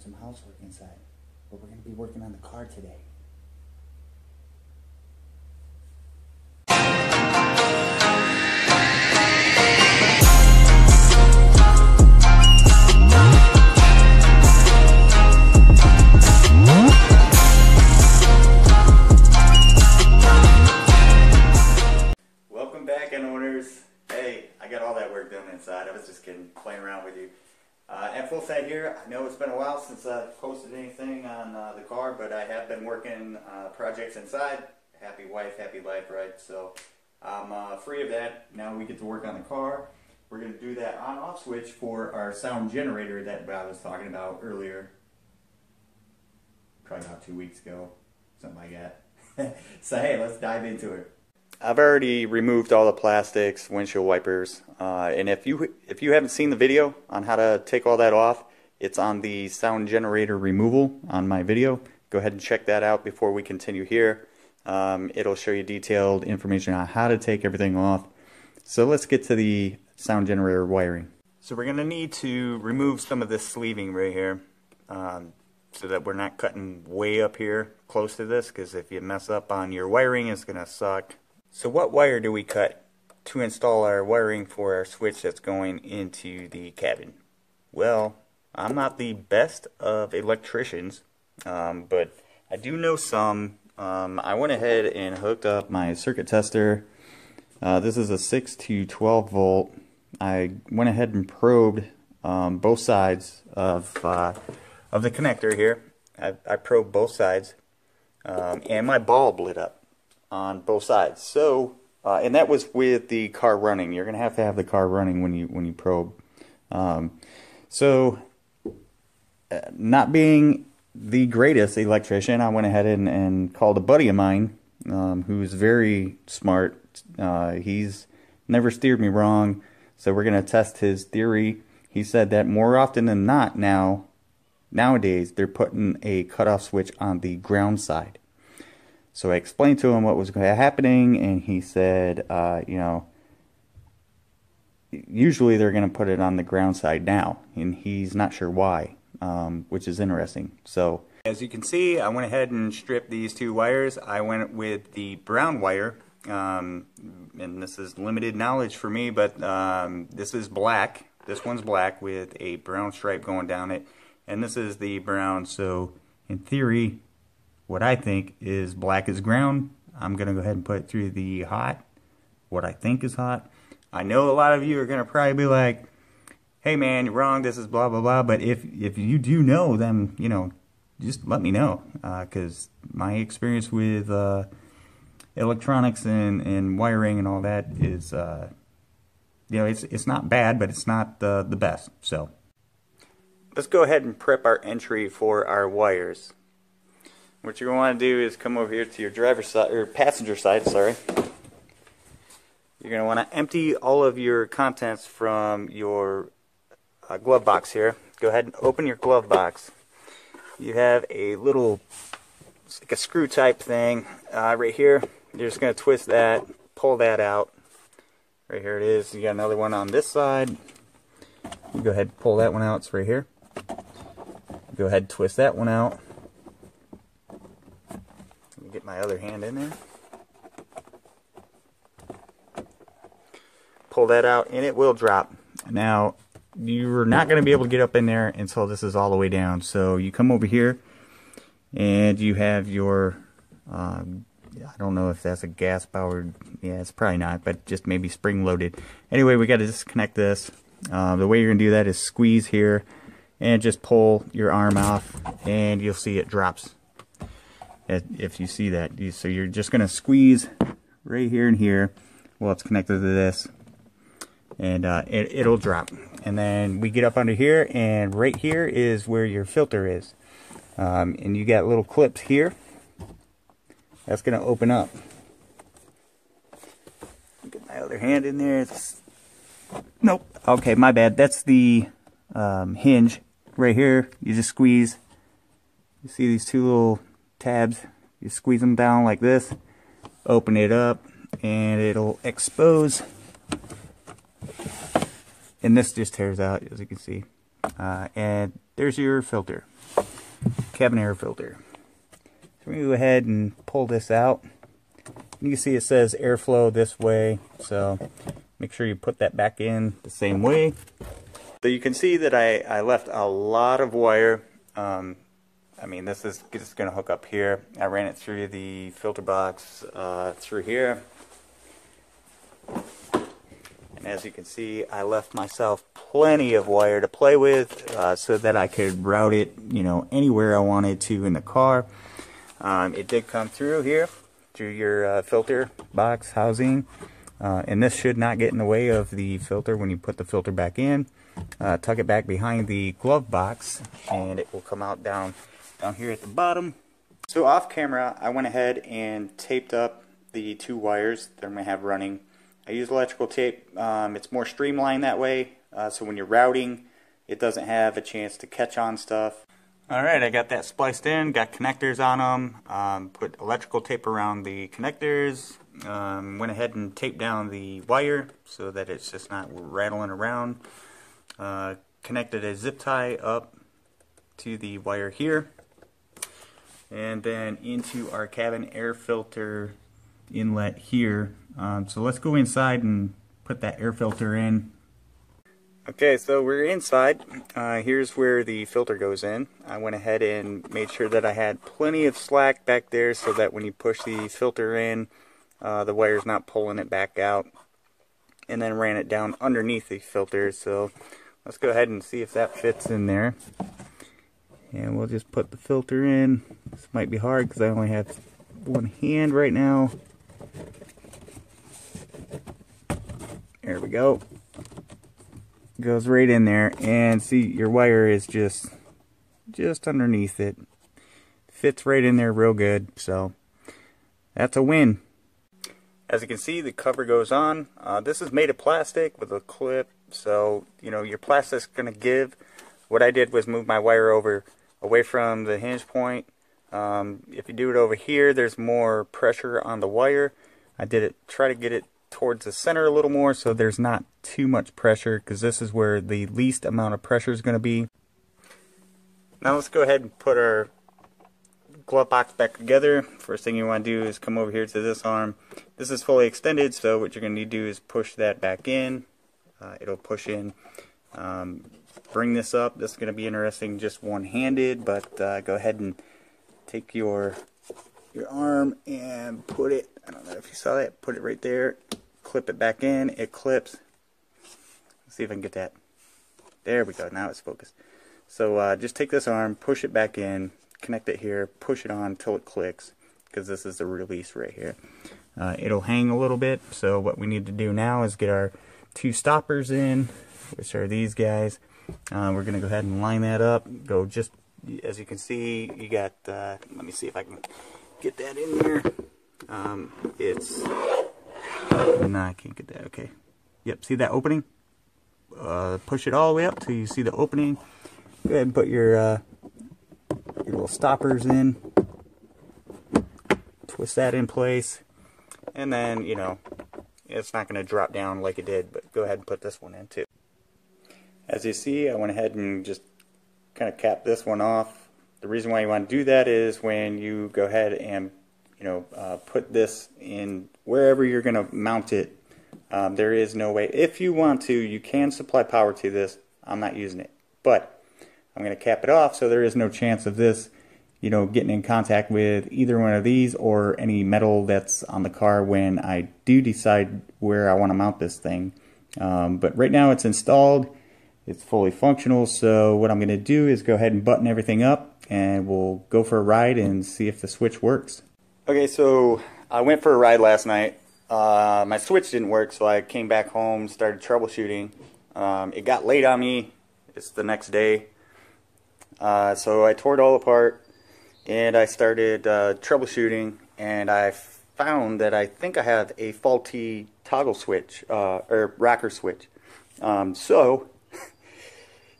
some housework inside. But we're going to be working on the car today. Welcome back, N-owners. Hey, I got all that work done inside. I was just kidding, playing around with you. N-FullSend here. I know it's been a while since I posted anything on the car, but I have been working projects inside. Happy wife, happy life, right? So I'm free of that. Now we get to work on the car. We're going to do that on-off switch for our sound generator that I was talking about earlier. Probably about 2 weeks ago, something like that. So hey, let's dive into it. I've already removed all the plastics, windshield wipers, and if you haven't seen the video on how to take all that off, it's on the sound generator removal on my video. Go ahead and check that out before we continue here. It'll show you detailed information on how to take everything off. So let's get to the sound generator wiring. So we're going to need to remove some of this sleeving right here, so that we're not cutting way up here close to this, because if you mess up on your wiring, it's going to suck. So what wire do we cut to install our wiring for our switch that's going into the cabin? Well, I'm not the best of electricians, but I do know some. I went ahead and hooked up my circuit tester. This is a 6 to 12 volt. I went ahead and probed both sides of the connector here. I probed both sides, and my bulb lit up on both sides. So, and that was with the car running. You're gonna have to have the car running when you probe. Not being the greatest electrician, I went ahead and called a buddy of mine who's very smart. He's never steered me wrong. So we're gonna test his theory. He said that more often than not nowadays they're putting a cutoff switch on the ground side. So I explained to him what was happening, and he said, you know, usually they're going to put it on the ground side now, and he's not sure why, which is interesting. So as you can see, I went ahead and stripped these two wires. I went with the brown wire, and this is limited knowledge for me, but this is black. This one's black with a brown stripe going down it, and this is the brown. So in theory, what I think is black is ground. I'm going to go ahead and put it through the hot, what I think is hot. I know a lot of you are going to probably be like, hey man, you're wrong, this is blah blah blah, but if you do know, then, you know, just let me know, because my experience with electronics and wiring and all that is, you know, it's not bad, but it's not the best. So let's go ahead and prep our entry for our wires. What you're going to want to do is come over here to your driver's side, or passenger side, sorry. You're going to want to empty all of your contents from your glove box here. Go ahead and open your glove box. You have a little, it's like a screw type thing right here. You're just going to twist that, pull that out. Right here it is. You got another one on this side. You go ahead and pull that one out. It's right here. Go ahead and twist that one out. Get my other hand in there. Pull that out and it will drop. Now you're not going to be able to get up in there until this is all the way down. So you come over here and you have your I don't know if that's a gas powered, yeah, it's probably not, but just maybe spring loaded. Anyway, we got to disconnect this. The way you're going to do that is squeeze here and just pull your arm off and you'll see it drops. If you see that, so you're just going to squeeze right here and here while it's connected to this, and it'll drop. And then we get up under here, and right here is where your filter is, and you got little clips here. That's going to open up. Get my other hand in there. Nope. Okay, my bad. That's the hinge right here. You just squeeze. You see these two little tabs, you squeeze them down like this, open it up, and it'll expose, and this just tears out, as you can see. And there's your filter, cabin air filter. So we go ahead and pull this out. You can see it says airflow this way, so make sure you put that back in the same way. So you can see that I left a lot of wire. I mean, this is just going to hook up here. I ran it through the filter box through here. And as you can see, I left myself plenty of wire to play with so that I could route it, you know, anywhere I wanted to in the car. It did come through here, through your filter box housing. And this should not get in the way of the filter when you put the filter back in. Tuck it back behind the glove box and it will come out down here at the bottom. So off camera, I went ahead and taped up the two wires that I'm going to have running. I use electrical tape. It's more streamlined that way, so when you're routing, it doesn't have a chance to catch on stuff. Alright, I got that spliced in, got connectors on them, put electrical tape around the connectors, went ahead and taped down the wire so that it's just not rattling around. Connected a zip tie up to the wire here, and then into our cabin air filter inlet here. So let's go inside and put that air filter in. Okay, so we're inside. Here's where the filter goes in. I went ahead and made sure that I had plenty of slack back there so that when you push the filter in, the wire's not pulling it back out. And then ran it down underneath the filter. So let's go ahead and see if that fits in there. And we'll just put the filter in. This might be hard because I only have one hand right now. There we go. Goes right in there, and see, your wire is just underneath it. Fits right in there real good, so that's a win. As you can see, the cover goes on. This is made of plastic with a clip, so you know your plastic's gonna give. What I did was move my wire away from the hinge point. If you do it over here, there's more pressure on the wire. I try to get it towards the center a little more so there's not too much pressure, because this is where the least amount of pressure is going to be. Now let's go ahead and put our glove box back together. First thing you want to do is come over here to this arm. This is fully extended, so what you're going to need to do is push that back in. It'll push in. Bring this up. This is going to be interesting just one-handed, but go ahead and take your arm and put it, I don't know if you saw that, put it right there, clip it back in, it clips. Let's see if I can get that. There we go, now it's focused. So just take this arm, push it back in, connect it here, push it on until it clicks, because this is the release right here. It'll hang a little bit, so what we need to do now is get our two stoppers in, which are these guys. We're going to go ahead and line that up, go just, as you can see, you got, let me see if I can get that in there. No, I can't get that. Okay. Yep, see that opening? Push it all the way up till you see the opening. Go ahead and put your little stoppers in. Twist that in place. And then, you know, it's not going to drop down like it did, but go ahead and put this one in too. As you see, I went ahead and just kind of capped this one off. The reason why you want to do that is when you go ahead and put this in wherever you're going to mount it, there is no way. If you want to, you can supply power to this. I'm not using it, but I'm going to cap it off so there is no chance of this, you know, getting in contact with either one of these or any metal that's on the car when I do decide where I want to mount this thing. But right now it's installed. It's fully functional, so what I'm going to do is go ahead and button everything up and we'll go for a ride and see if the switch works. Okay, so I went for a ride last night. My switch didn't work, so I came back home, started troubleshooting. It got late on me. It's the next day. So I tore it all apart and I started troubleshooting, and I found that I think I have a faulty toggle switch, or rocker switch. So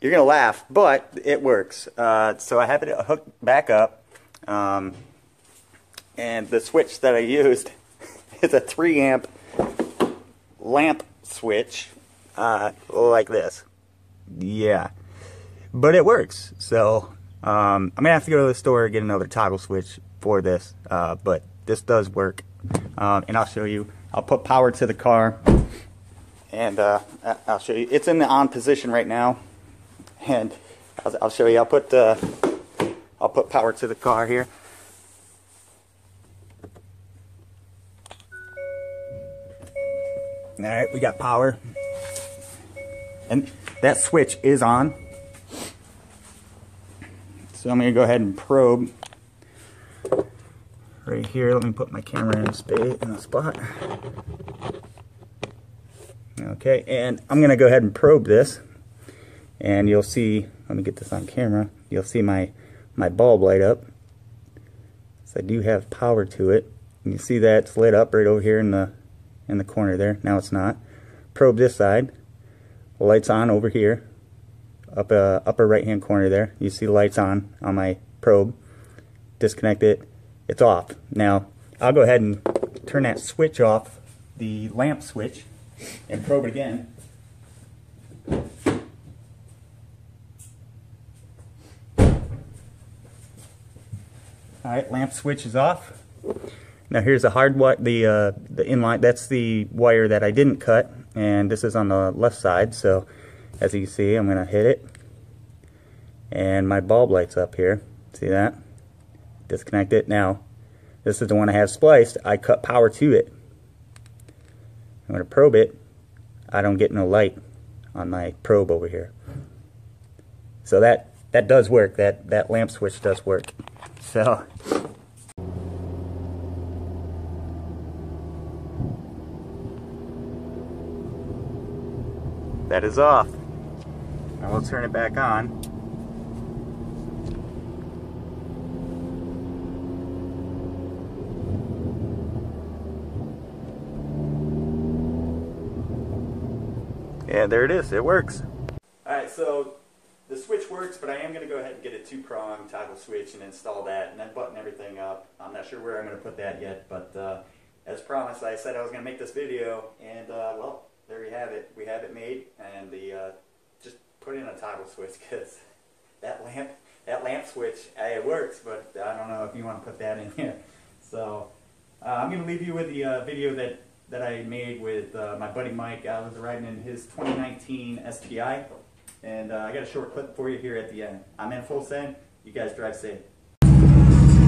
you're going to laugh, but it works. So I have it hooked back up. And the switch that I used is a 3 amp lamp switch, like this. Yeah. but it works. So I'm gonna have to go to the store and get another toggle switch for this, but this does work. And I'll show you. I'll put power to the car, and I'll show you. It's in the on position right now, and I'll show you. I'll put power to the car here. All right, we got power, and that switch is on. So I'm gonna go ahead and probe right here. Let me put my camera in the spot. Okay, and I'm gonna go ahead and probe this, and you'll see. Let me get this on camera. You'll see my bulb light up. So I do have power to it. And you see that it's lit up right over here in the corner there. Now it's not. Probe this side. The light's on over here, upper right hand corner there. You see the lights on my probe. Disconnect it. It's off. Now I'll go ahead and turn that switch off, the lamp switch, and probe it again. All right, lamp switch is off. Now here's the the inline. That's the wire that I didn't cut, and this is on the left side. So as you can see, I'm gonna hit it, and my bulb lights up here. See that? Disconnect it. Now this is the one I have spliced. I cut power to it. I'm gonna probe it. I don't get no light on my probe over here. So that does work. That lamp switch does work. So that is off. Now we'll turn it back on. Yeah, there it is. It works. Alright, so the switch works, but I am going to go ahead and get a 2-prong toggle switch and install that and then button everything up. I'm not sure where I'm going to put that yet, but as promised, I said I was going to make this video, and well, there you have it. We have it made, and just put in a toggle switch, because that lamp switch, it works, but I don't know if you want to put that in here. So I'm going to leave you with the video that I made with my buddy Mike. I was riding in his 2019 STI, and I got a short clip for you here at the end. I'm N-FullSend. You guys drive safe.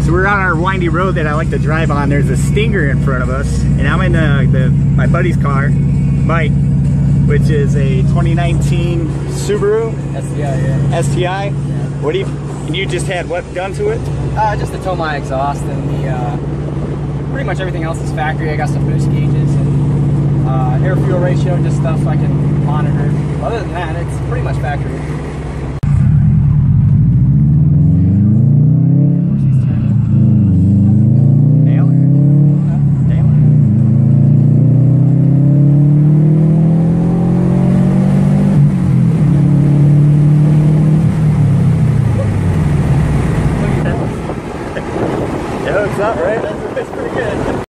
So we're on our windy road that I like to drive on. There's a Stinger in front of us, and I'm in my buddy's car, Mike, which is a 2019 Subaru STI. Yeah. STI. Yeah. What do you? And you just had what done to it? Just to tow my exhaust, and the pretty much everything else is factory. I got some boost gauges and air fuel ratio, just stuff I can monitor. Other than that, it's pretty much factory.